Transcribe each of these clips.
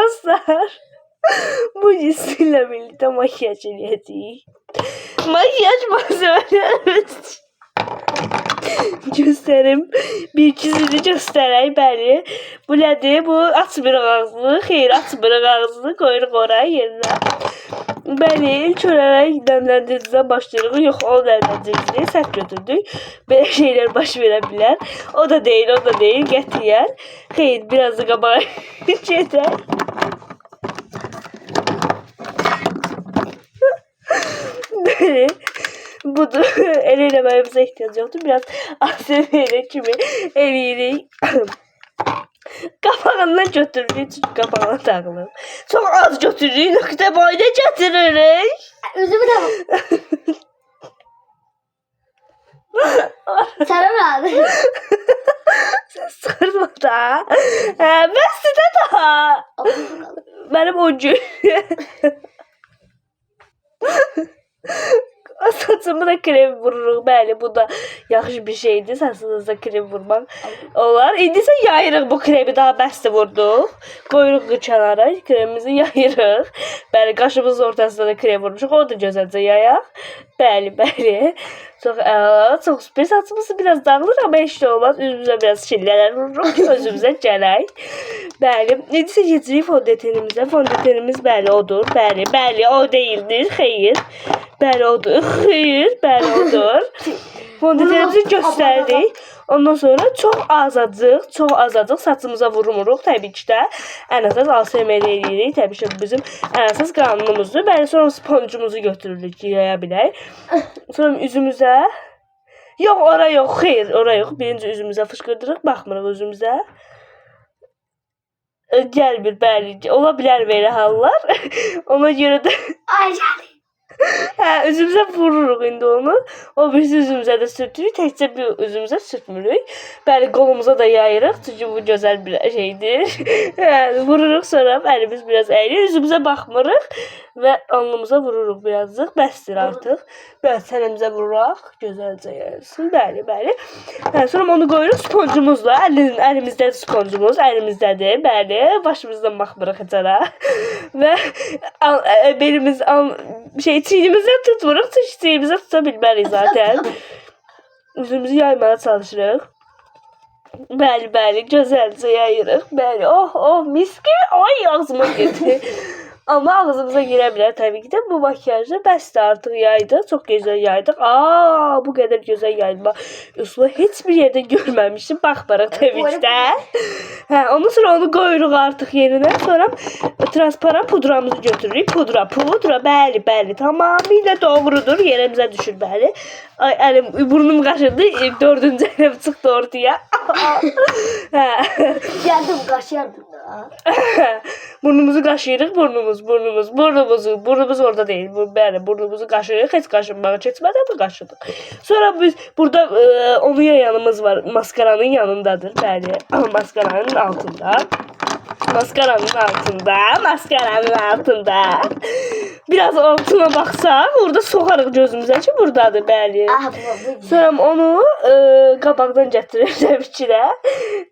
dostlar. Bugün sizinle birlikte makyaj edeceğiz. Makyaj malzemelerimiz gösterim. Bir ikisini göstereyim beni. Bu nedir? Bu açmır ağzını. Hayır, açmır ağzını koyuyoruz oraya yerine. Beni ilk olarak nemlendiriciden başlayırıq. Yox, o nemlendiriciliyi səhv götürdük. Belə şeyler baş verə O da değil, o da değil. Qətiyyən. Xeyr, biraz da qabağa gedək. Böyle. Budur. El eləməyimizə ehtiyac yoxdur. Biraz ASMR kimi eləyirik. Kapağından götürürük, çünkü kapağına takılır. Çok az götürürük, nokta boyuna götürürük. Üzümü de Sana ne abi? Sen sıkırma da. Ben size daha. Benim ucu. Saçımı da krem vururuq. Bəli, bu da yaxşı bir şeydir. Saçınızda krem vurmaq olar. İndi isə yayırıq bu kremi, daha bəsdir vurduq. Qoyuruq kənara, kremimizi yayırıq. Bəli, qaşımızın ortasında da krem vurmuşuq. O da gözəlcə yayaq. Bəli, bəli. Çox çox süper. Saçımız biraz dağılır, amma heç də olmaz. Üzümüzə biraz şillələr vururuq ki, özümüzə gələk. Bəli, indi isə keçirik fondötenimizə. Fondötenimiz bəli odur. Bəli, bəli, o deyildir. Xeyr. Bəli odur. Xeyr, bəli odur. Fondötenimizi göstərdik. Ondan sonra çox azacıq saçımıza vurmuruq. Təbii ki də ən əsas ASMR eləyirik. Təbii ki bizim ən əsas qanunumuzdur. Bəli, sonra sponcumuzu götürürük, yaya bilək. Sonra üzümüzə. Yox, ora yox, xeyr, ora yox. Birinci üzümüzə fışqırdırıq, baxmırıq üzümüzə. Gəlmir, bəli. Ola bilər belə hallar. Ona görə də Ay geldi. hə, üzümüzə vururuq indi onu. O birisi üzümüzə də sürtürük. Təkcə bir üzümüzə sürtmürük. Bəli, qolumuza da yayırıq. Çünki bu gözəl bir şeydir. Hə, vururuq sonra əlimiz biraz əyilir. Üzümüzə baxmırıq və alnımıza vururuq birazcıq. Bəsdir artıq. Bəli, sənəmizə vururaq. Gözəlcə yayılsın. Bəli, bəli. Hə, sonra onu qoyuruq sponcumuzla. Əlimizdədir sponcumuz. Əlimizdədir. Bəli, başımızdan baxmırıq heç ara. Və belimiz çiynimizdən tutmuruq. Çünki çiynimizə tuta bilmərik zaten. Üzümüzü yaymaya çalışırıq. Bəli, bəli, gözəlcə yayırıq. Bəli, oh, mis gibi. Ay, ağzıma girdi. Amma ağzımıza girə bilər təbii ki də. Bu makyajda bəsdir, artıq yaydıq. Çox gözəl yaydıq. Bu qədər gözəl yayılma üsulu heç bir yerdə görməmişdim. Baxmarıq təbii ki də. Hə, ondan sonra onu qoyuruq artıq yerinə. Sonra transparan pudramızı götürürük. Pudra, bəli, bəli. Tamamilə doğrudur. Yerimizə düşür, bəli. Ay, əlim, burnum qaşındı. 4-cü əlim çıxdı ortaya. Geldim kaşıyordum da. Burnumuzu qaşıyırıq, burnumuz orada değil. Bəli, burnumuzu qaşıyırıq, heç qaşınmağa keçmədi, amma qaşıdıq. Sonra biz burada onun yanımız var, maskaranın yanındadır, bəli, maskaranın altında. Maskaranın altında. Biraz altına baxsaq, orada soxarıq gözümüzə ki, buradadır, bəli. Sonra onu qabaqdan gətirir təbii ki də,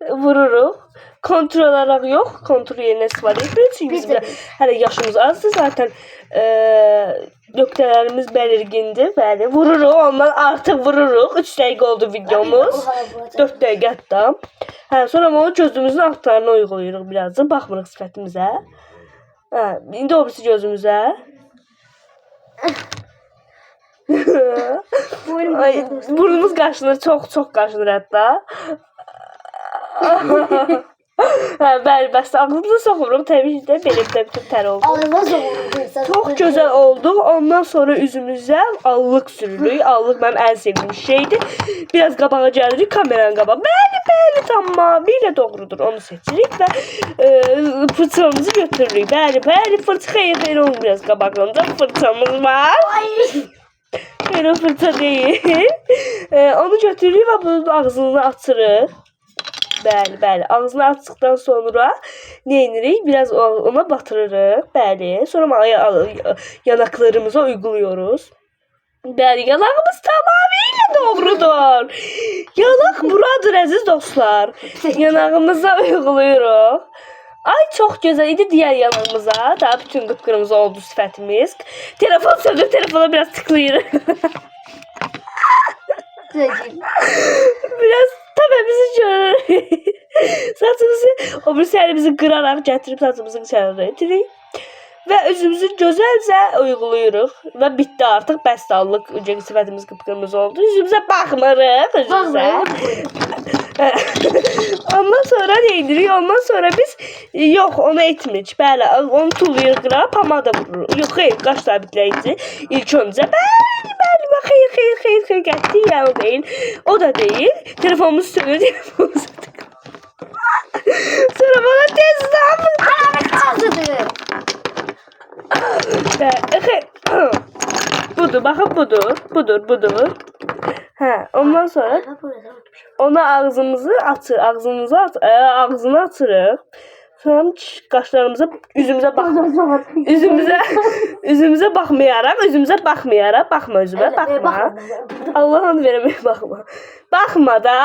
vururuq. Kontrol olarak yok. Kontrol yerine istifade etmiyoruz. Çünkü bizim hələ yaşımız azdır. Zaten nöqtələrimiz belirgindir. Bəli, vururuq. Ondan artıq vururuq. 3 dəqiqə oldu videomuz. 4 dəqiqə hətta. Hə, sonra onu gözümüzün altlarına uyğulayırıq birazcık. Baxmırıq sifətimizə. Hə, indi o birisi gözümüzə. Ay, burnumuz qaşınır. Çox qaşınır hətta. Bəli, bəs ağzımıza soxuruq. Təbii ki də belimdə bütün tər oldu. Çox gözəl oldu. Ondan sonra üzümüzə allıq sürürük. Allıq mənim ən sevdiyim şeydir. Biraz qabağa gəlirik, kameranın qabağa. Bəli, tamamilə doğrudur. Onu seçirik və fırçamızı götürürük. Bəli, fırça xeyir olun biraz qabağında. Fırçamız var. Xeyir fırça deyil. Onu götürürük və bunun ağzını açırıq. Bəli, ağzını açdıqdan sonra ne edirik? Biraz ona batırırıq. Bəli, sonra yanaklarımıza uyguluyoruz. Bəli, yanağımız tamamilə doğrudur. Yanaq buradır əziz dostlar. Yanağımıza uyguluyoruz. Ay çok güzel idi diğer yanımıza. Daha bütün kıpkırmızı oldu sifətimiz. Telefon söndür, telefona biraz tıklayır. Zengin. Biraz təbəmizi görür. Saçımızı, o birisi əlimizi qıraraq gətirib saçımızı içəri itirik. Və üzümüzü gözəlcə uyğulayırıq. Və bitdi artıq. Bəstallıq. Öncəki sifətimiz qıpqırmızı oldu. Üzümüzə baxmırıq. Üzümüzə. Ondan sonra ne edirik? Ondan sonra biz yox onu etmirik. Bəli, onu tullayırıq qıra, pomada vururuq. Yox, xeyr, qaş sabitləyici. İlk öncə bəli, xeyr, getdi. Yəni o deyil. O da deyil. Telefonumuz sönür, telefonumuz sonra bana tez zaman Ağzıdır. budur, baxın budur. Hə, ondan sonra ona ağzını açırıq. Sonra qaşlarımıza, üzümüzə baxma. Üzümüzə baxmayaraq, baxma üzümə, baxma. Allah'ın verəmək baxma. Baxma da.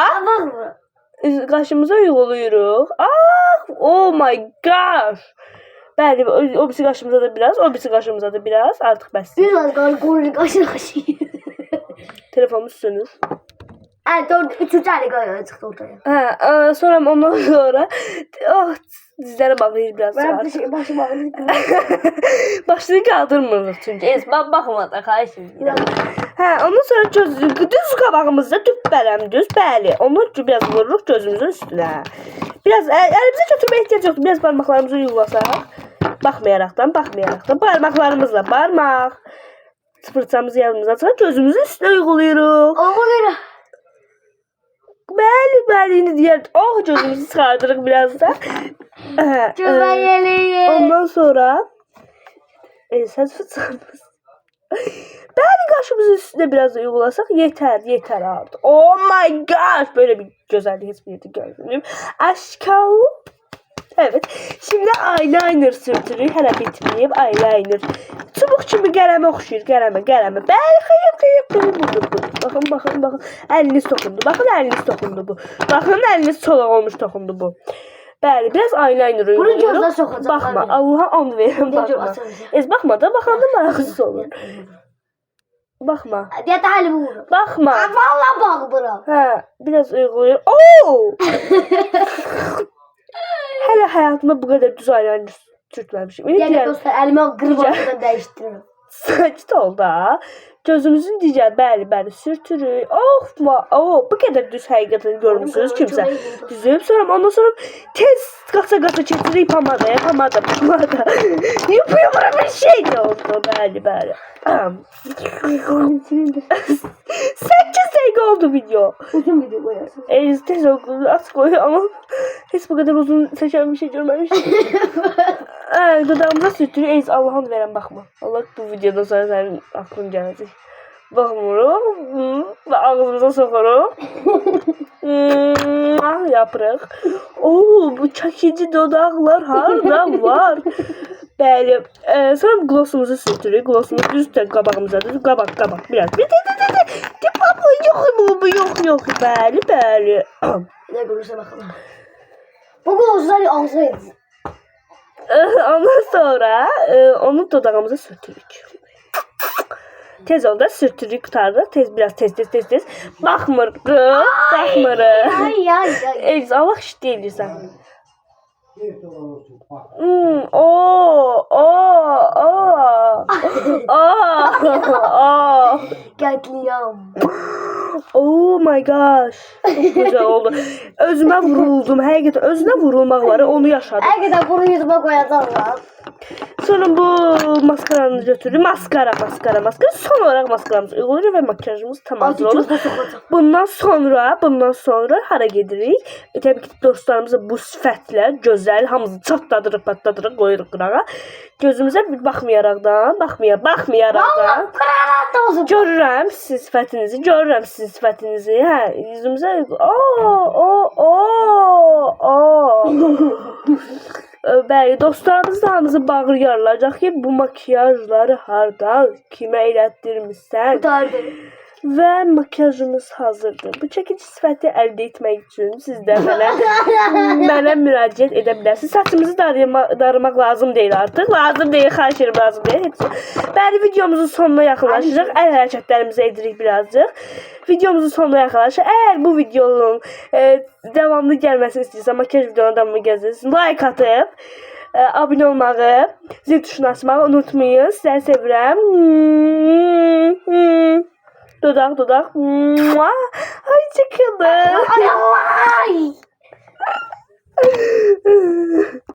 Qaşımıza uyğuluyuruq. Oh my gosh. Bəli, o birisi qaşımıza da biraz, o birisi qaşımıza da biraz. Artıq bəs. Bir az qalır, qaşını. Telefonumuz sönür. Üçüncü tane qalır çıxdı ortaya. Hə, sonra ondan sonra dizlərə bağlayır biraz. Başım ağrıyor. Başını qaldırmırıq çünki. Baxma da, xahiş edirəm. Hə, ondan sonra düz qabağımızda düppələm düz. Bəli, onu biraz vururuq gözümüzün üstünə. Biraz əlimizə götürməyə ehtiyac yoxdur. Biraz barmaqlarımızı yuğlasaq. Baxmayaraqdan. Barmaqlarımızla barmaq. Fırçamızı yanımıza açaraq gözümüzün üstünə uyğulayırıq. Uyğulayırıq. Bəli, indi deyər. Gözümüzü çıxardırıq biraz da. Cüvəyəliyi. Ondan sonra səs fırçamız. Bəli, qaşımızın üstünə biraz uyğulasak yetər artıq. Oh my gosh, böyle bir güzellik hiçbir yerde görmedim. Aşkım. Evet. Şimdi eyeliner sürtürük. Hələ bitməyib eyeliner. Çubuq kimi qələmə oxşuyur. Qələmə. Bəli, xeyir. Baxın. Əliniz toxundu. Baxın, əliniz çolaq olmuş toxundu bu. Bəli, biraz eyeliner Bunu gözlə uyğuluruq. soxacaq. Baxma, Allaha and verirəm, baxma. Baxma da, baxanda maraqsız olur. Baxma. Deyət hələ vurur. Baxma. Vallahi baxmıram. Hə, biraz uyğulayır. Hələ həyatımda bu qədər düz eyeliner sürtməmişim. Yəni dostlar, əlimə qırıb oradan dəyişdirirəm. Sakit ol da. Gözümüzün digər bəli sürtürük. Bu qədər düz həqiqətən görmüsünüz kimsə. Düzüb sonra ondan sonra tez qaça keçirik pomadaya. Pomada. Yapıyorum bir şey de oldu. Bəli. 8 dəqiqə oldu video. Uzun video qoyarsın. Tez oldu. Az koy ama hiç bu kadar uzun seçen bir şey görmemiştim. Dudağımıza sürtürüyor. Allah'ın veren bakma. Allah bu videodan sonra senin aklın gelecek. Bakmırıq və ağzımıza soxuruq. Yapırıq. Bu çəkici dodaqlar harda var? Bəli. Sonra glossumuzu sürtürük. Glossumuz düz qabağımıza düz. Qabaq. Biraz. Yox. Bəli. Ne görürsə baxalım. Bu glossları ağzına edin. Ondan sonra onu dodağımıza sürtürük. Tez oldu sürtürük tutarıq. Biraz tez. Baxmırıq. Ay. Allah işləyirsən. Qətliyam. Oh my gosh. Çok güzel oldu. Özüme vuruldum. Həqiqətən özünə vurulmaq var. Onu yaşadım. Həqiqətən bunu yüzümə qoyacaqlar. Sonra bu maskaranı götürdüm. Maskara. Son olarak maskaramızı uyğuluruq və makyajımız tamamdır olur. Bundan sonra hara gedirik? Təbii ki dostlarımıza bu sifətlə gözəl hamımızı çatladırıq, qoyuruq qırağa. Gözümüzə baxmayaraqdan. Görürəm sizin sifətinizi. Hə, yüzümüzə Bəli, dostlarımız da hamımızı bağırırlar ki, bu makyajları hardan, kimə elətdirmişsən? və makyajımız hazırdır. Bu çəkici sifəti əldə etmək üçün siz də mənə müraciət edə bilərsiniz. Saçımızı darımaq lazım deyil artıq. Lazım deyil, xahiş edirəm, lazım deyil. Bəli, videomuzun sonuna yaxınlaşırıq. Əl hərəkətlərimizi edirik birazcıq. Videomuzun sonuna yaxınlaşır. Əgər bu videonun davamlı gəlməsini istəyirsən, makyaj videonun davamlı gəlsin, like atıb, abunə olmağı, zil tuşunu açmağı unutmayın. Sizləri sevirəm. Dodaq. Ay çıkıldı. Ay.